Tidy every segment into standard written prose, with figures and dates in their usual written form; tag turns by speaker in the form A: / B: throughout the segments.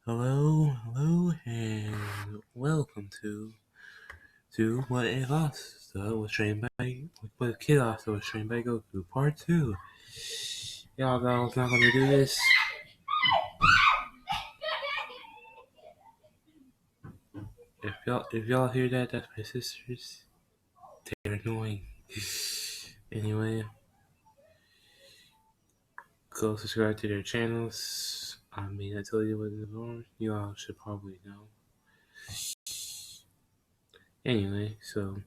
A: Hello, and welcome to What If Asta was trained by What If Kid Asta was trained by Goku Part 2. Y'all not gonna do this. If y'all hear that, that's my sisters. They're annoying. Anyway, go subscribe to their channels. I mean, I tell you what they're on. You all should probably know. Anyway, so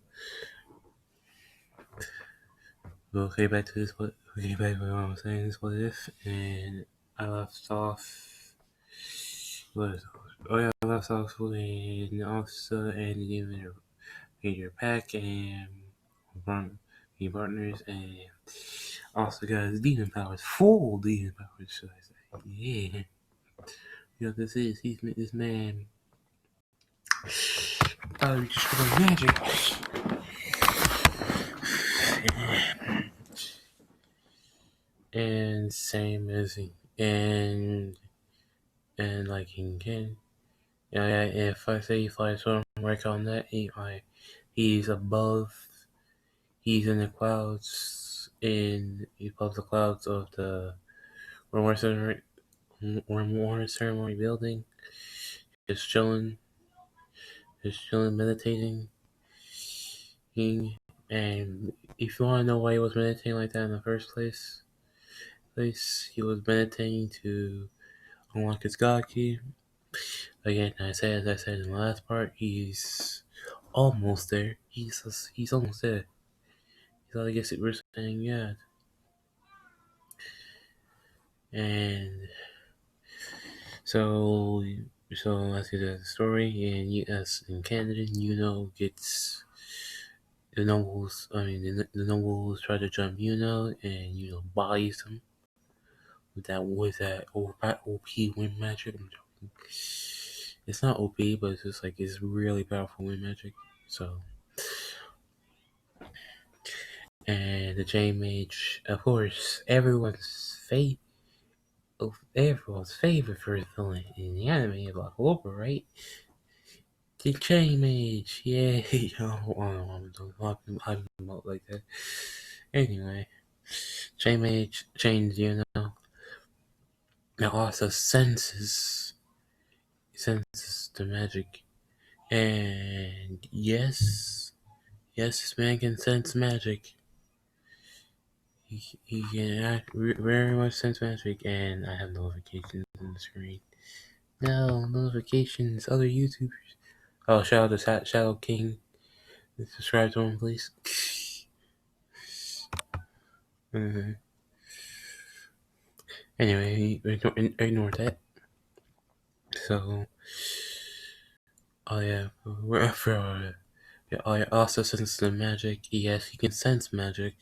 A: we'll get back to this. What I was saying. This what if, and I left off. What is it? Oh yeah, I left off with Asta and giving your pack and be partners, and also got his demon powers, full demon powers, should I say? Yeah, you know this is this man. Thought he just was magic. And same as he and like he can. Yeah, if I say he flies from work on that, he's above. He's in the clouds, above the clouds of the War Ceremony building, just chilling, meditating. And if you want to know why he was meditating like that in the first place, he was meditating to unlock his God key. Again, as I said in the last part, he's almost there. He's almost there. He's all I guess Super Saiyan God. And so let's get to the story. And as in Canada, gets the nobles. The nobles try to jump and bodies them with that OP wind magic. I'm joking. It's not OP, but it's just like it's really powerful wind magic. So, and the Chain Mage, of course, everyone's favorite first villain in the anime is like Whooper, right? The Chain Mage, yeah. I don't talking about like that. Anyway, Chain Mage chains, now also senses the magic, and yes, this man can sense magic. He can very much sense magic, and I have notifications on the screen. No notifications, other YouTubers. Oh, shout out to Shadow King. Subscribe to him, please. Anyway, ignore that. So, also sense the magic. Yes, he can sense magic.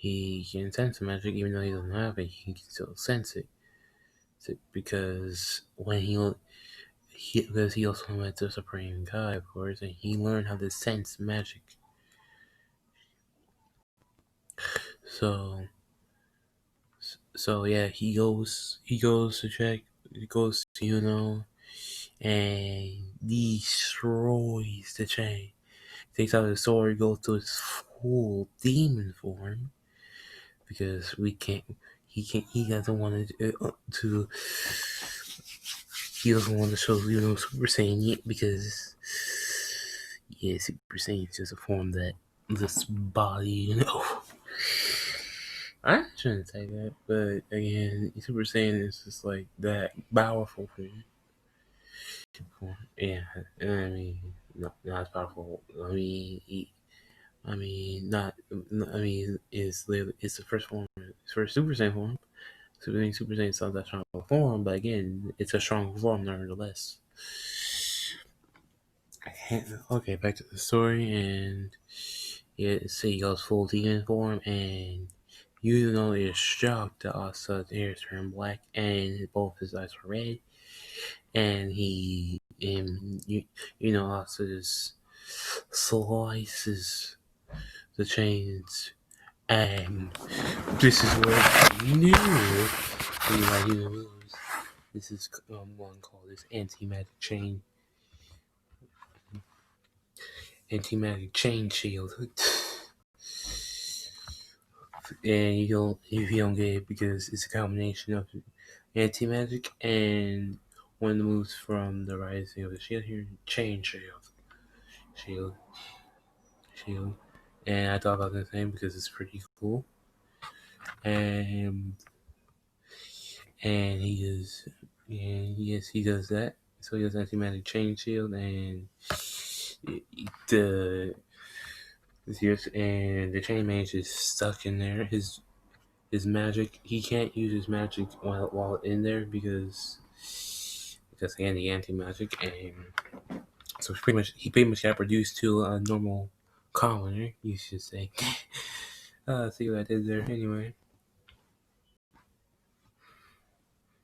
A: He can sense magic even though he doesn't have it. He can still sense it. Because when because he also met the Supreme God, of course, and he learned how to sense magic. So yeah, he goes to check. He goes to and destroys the chain. Takes out his sword, goes to his full demon form because we can't. He doesn't want to. He doesn't want to show Super Saiyan yet because Super Saiyan is just a form that this body, I shouldn't say that, but again, Super Saiyan is just like that powerful form. Yeah, not as powerful. It's the first form, it's first Super Saiyan form. Super Saiyan is not that strong of a form, but again, it's a strong form nevertheless. Okay, back to the story, and he goes full demon form, and is shocked that Asa's hair turned black, and both his eyes were red, and Asa just slices the chains, and this is where he knew he lose. This is one called this anti-magic chain shield. And if you don't get it because it's a combination of anti-magic and one of the moves from the Rising of the Shield here, chain shield. And I thought about the same because it's pretty cool. And he does, and yes, he does that. So he does anti-magic chain shield and the the chain mage is stuck in there. His magic, he can't use his magic while in there because again the anti-magic, and so he pretty much got reduced to a normal commoner, you should say. See what I did there anyway.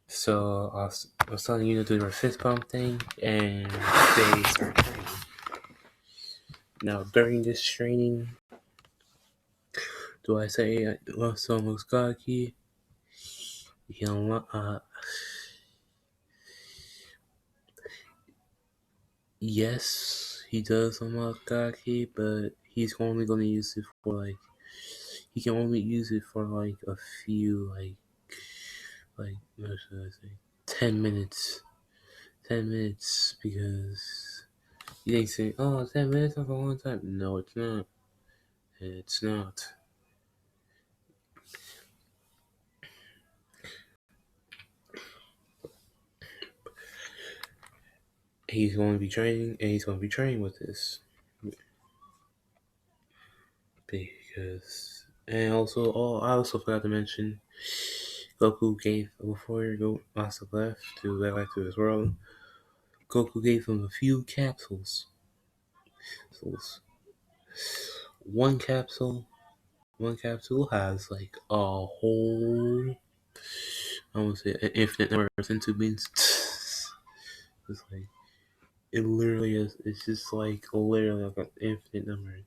A: So I was telling you to do their fist bump thing, and they start training. Now during this training, do I say I love someone's cocky? You know, yes, he does unlock cocky, but he's only gonna use it for he can only use it for a few what should I say, 10 minutes. 10 minutes because you ain't saying, oh, 10 minutes that's a long time. No, it's not. It's not. He's going to be training, and he's going to be training with this because, and also, I also forgot to mention, Goku gave before Asta left to go back to his world. Goku gave him a few capsules. One capsule has a whole, I won't say an infinite number of senzu beans. It's it literally is. It's just literally an infinite number.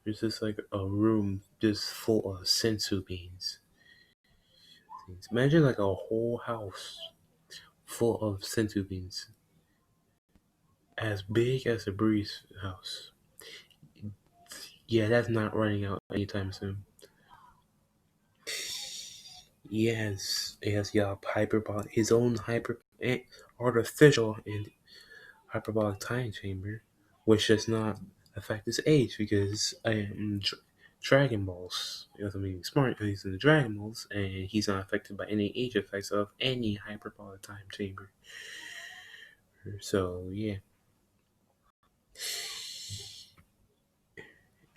A: There's just a room just full of senzu beans. Imagine a whole house full of senzu beans, as big as a Breeze house. Yeah, that's not running out anytime soon. Yes, his own artificial and hyperbolic time chamber, which does not affect his age because Dragon Balls. He doesn't mean smart. He's in the Dragon Balls, and he's not affected by any age effects of any hyperbolic time chamber. So yeah,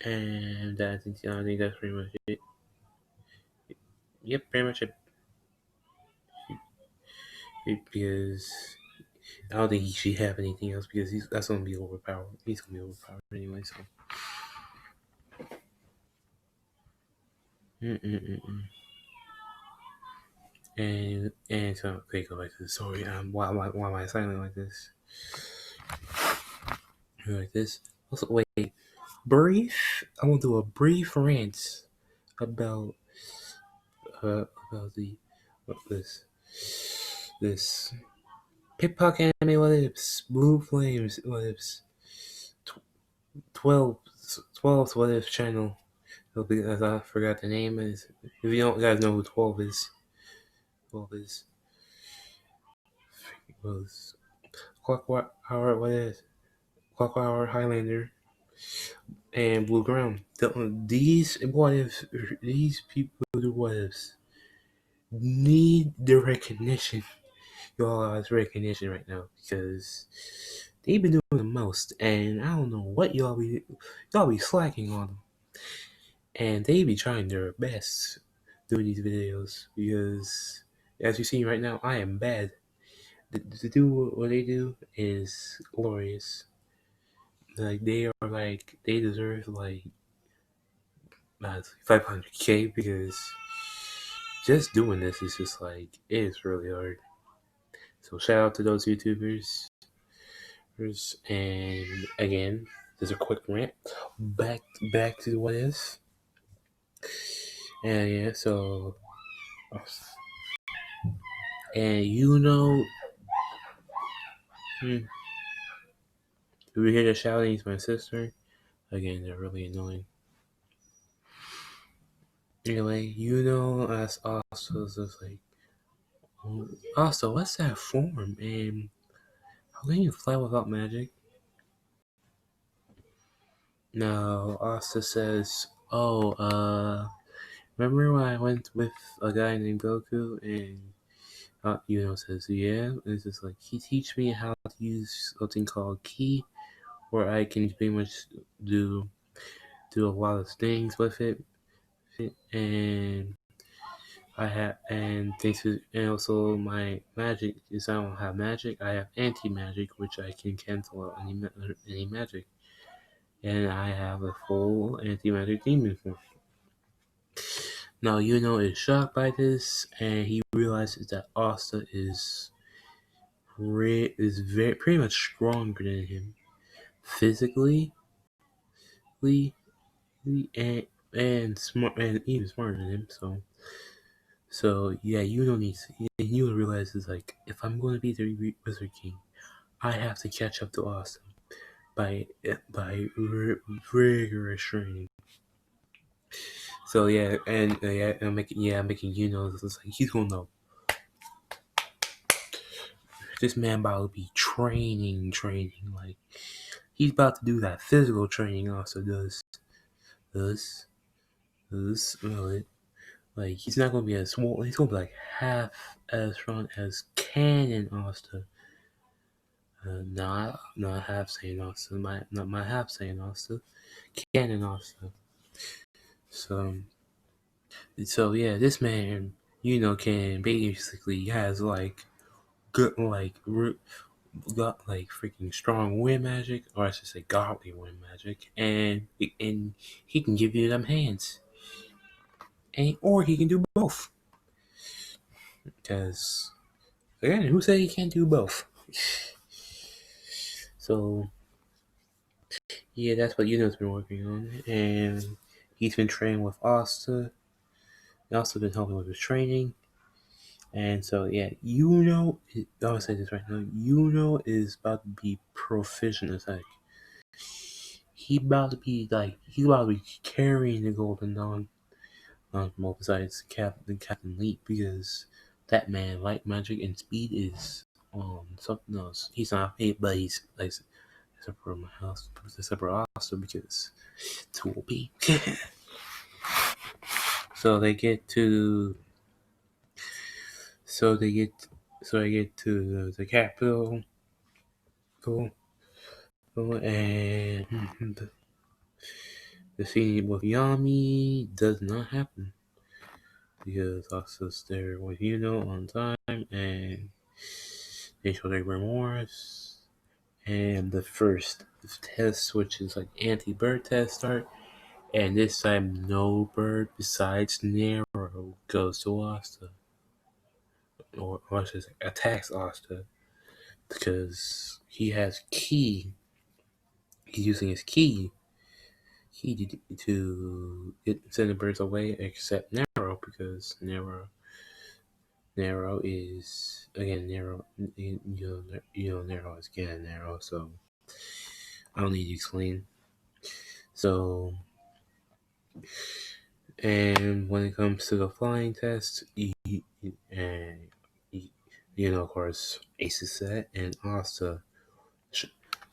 A: and I think that's pretty much it. Yep, pretty much it. Because I don't think he should have anything else because that's gonna be overpowered. He's gonna be overpowered anyway. So. Mm-mm-mm-mm. And so okay, go back to the story. Why am I silent like this? Like this. Also, wait. Brief. I want to do a brief rant about the this Pickpocket Anime What Ifs, Blue Flames What Ifs, 12 What If channel. As I forgot the name is. If you don't guys know who 12 is, 12 was Clockwork Howard. What is Clockwork Howard Highlander and Blue Ground. These people who what ifs need the recognition. Y'all guys recognition right now because they've been doing the most, and I don't know what y'all be slacking on them, and they be trying their best doing these videos because as you see right now, I am bad. To do what they do is glorious. They are they deserve 500K because just doing this is just it is really hard. So shout out to those YouTubers. And again, there's a quick rant. Back to what is. And yeah, so and we hear the shouting? He's my sister. Again, they're really annoying. Anyway, as also just like, also, what's that form? And how can you fly without magic? No, Asta says, remember when I went with a guy named Goku and says, yeah, and it's just like, he teach me how to use something called ki, where I can pretty much do a lot of things with it, and thanks to, and also my magic is, I don't have magic, I have anti-magic, which I can cancel out any magic, and I have a full anti-magic demon form. Now is shocked by this, and he realizes that Asta is very pretty much stronger than him physically, and smart, and even smarter than him. So yeah, realizes, like, if I'm going to be the Wizard King, I have to catch up to Asta by rigorous training. So yeah, and I'm making it's like he's gonna know. This man about to be training, like he's about to do that physical training also does. Really. Like, he's not gonna be as small, he's gonna be like half as strong as Canon Asta. Not half saying Asta, not my half saying Asta. Canon Asta. So yeah, this man, can basically has like good got like freaking strong wind magic, or I should say godly wind magic, and he can give you them hands, or he can do both. Because again, who said he can't do both? So yeah, that's what Yuno's been working on, and he's been training with Asta. He's also been helping with his training. And so yeah, I will say this right now, is about to be proficient as heck. He's about to be carrying the Golden Dawn, besides Captain Leap, because that man, light magic and speed, is something else. He's not paid, but he's like separate my house, separate also, because it's OP. So they get to the capital, and the scene with Yami does not happen because Asa's there with on time, and they show their remorse, and the first test, which is like anti-bird test, start, and this time no bird besides Nero goes to Asta, or I should say attacks Asta, because he has ki. He's using his ki to send the birds away, except Nero, because Nero is again Nero. Nero is again Nero. So I don't need to explain. So, and when it comes to the flying test, of course, Ace is set, and Asta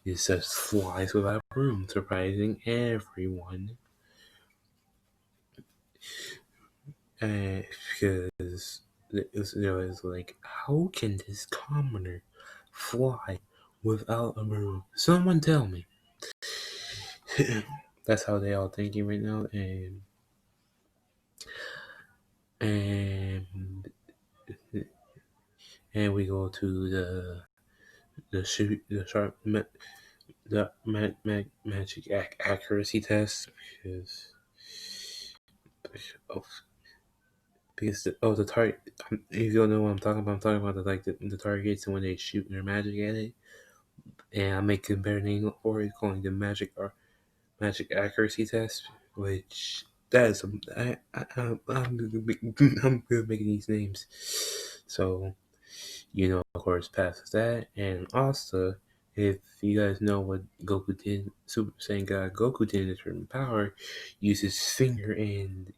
A: just flies without room, surprising everyone. Because it's like, how can this commoner fly without a broom? Someone tell me. That's how they all thinking right now, and we go to the magic accuracy test, because the target. If you don't know what I'm talking about the targets, and when they shoot their magic at it, and I make a better name for it, calling the magic accuracy test, which that is I'm good making these names. So of course, passes that. And asta, if you guys know what Goku did, Super Saiyan God Goku did in his certain power, use his finger in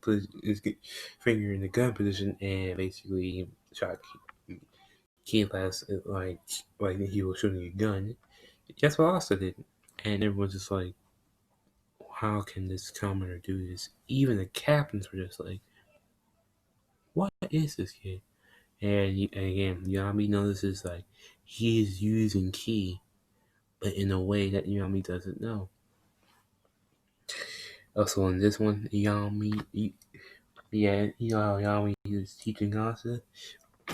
A: put his finger in the gun position and basically shot Key Blast like he was shooting a gun. That's what asta did, and everyone's just like, how can this commoner do this? Even the captains were just like, what is this kid? And again, Yami notices like he's using ki, but in a way that Yami doesn't know. Also, in this one, Yami, you know how Yami is teaching Asa?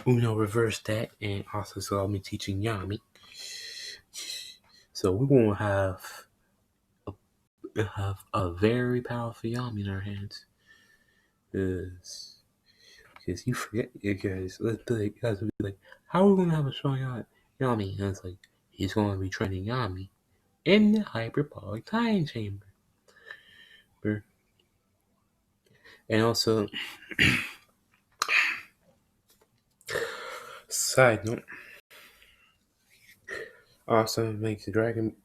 A: Uno reversed that, and Asa saw me teaching Yami. So we're gonna have a very powerful Yami in our hands. Because you forget, guys. Guys will be like, how are we gonna have a strong Yami? And it's like, he's gonna be training Yami in the hyperbolic time chamber. And also, side note, also makes the dragon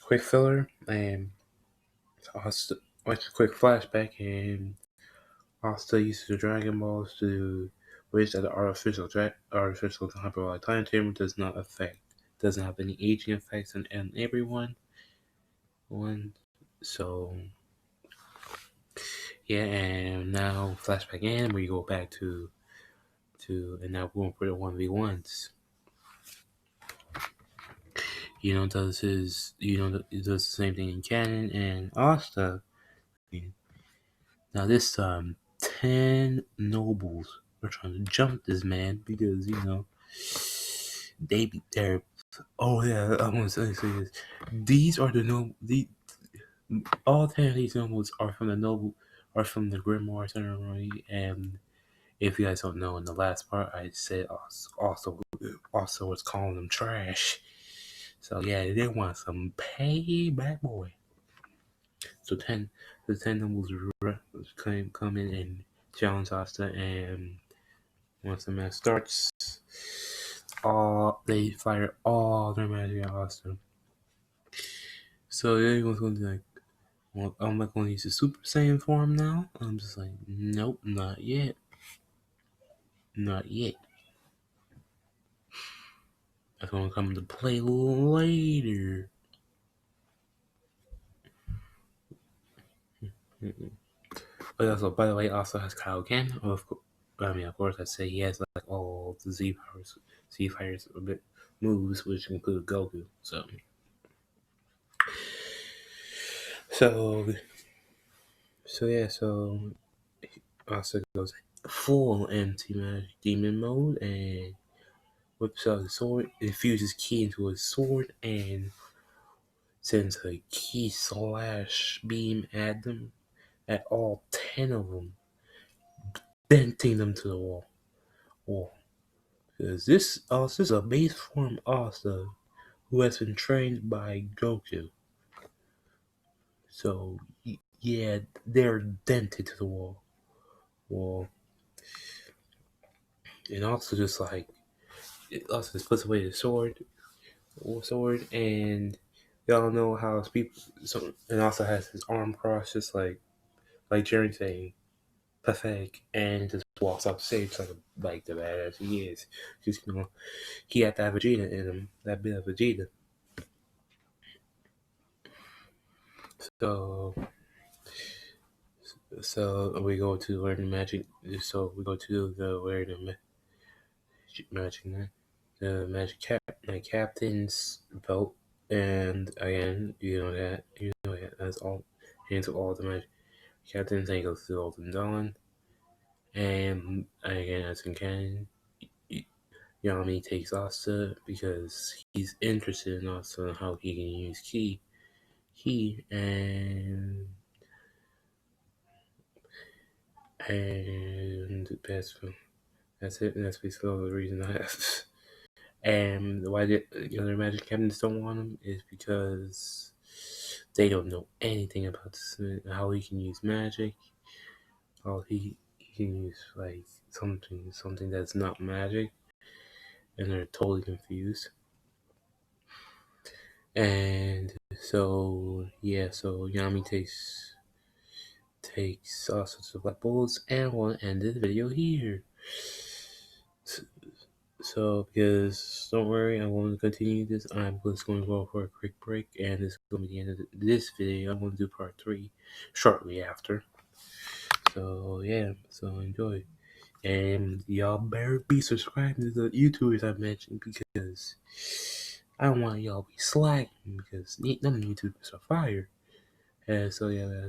A: quick filler and also like a quick flashback, and also uses the Dragon Balls to which that the artificial hyperbolic time chamber doesn't have any aging effects on everyone. So yeah, and now flashback in we go back to and now we're going to put it 1v1s. It does the same thing in canon and Asta. Now this 10 nobles are trying to jump this man because they're oh yeah, I want to say this. These are all 10 of these nobles are from the Grimoire ceremony, and if you guys don't know, in the last part I said also was calling them trash. So yeah, they want some payback, boy. So the 10 nobles come in and challenge Asta, and once the match starts, they fire all their magic at Asta. So everyone's going to be like, well, I'm not going to use the Super Saiyan form now. I'm just like, nope, not yet. Not yet. That's going to come into play later. But also, by the way, also has Kaioken. Of course, I say he has like all the Z fighters moves, which include Goku. So yeah. So also goes full empty magic demon mode and whips out his sword, infuses ki into his sword, and sends a ki slash beam at them, at all 10 of them, denting them to the wall. Because this is a base form also who has been trained by Goku. So yeah, they're dented to the wall. And also just like it also just puts away the sword, and y'all know how people. So and also has his arm crossed, just like Jerry saying, pathetic, and just walks off stage like the badass he is. Just he had that Vegeta in him, that bit of Vegeta. So we go to learn magic. So we go to the where the magic the captain's belt, and again that that's all hands all the magic captains. And he goes to Golden Dawn, and again as in canon, Yami takes Asta because he's interested in Asta how he can use ki, and that's it. And that's basically all the reason I have. And why the other Magic Captains don't want him is because they don't know anything about how he can use magic. How he can use like something that's not magic. and they're totally confused. And so Yami takes all sorts of black bullets, and we'll end this video here. So, because don't worry, I won't continue this. I'm just going to go for a quick break, and this is going to be the end of this video. I'm going to do part 3 shortly after. So, yeah, so enjoy. And y'all better be subscribing to the YouTubers I mentioned, because I don't want y'all to be slacking, because none of the YouTubers are fire. And so, yeah,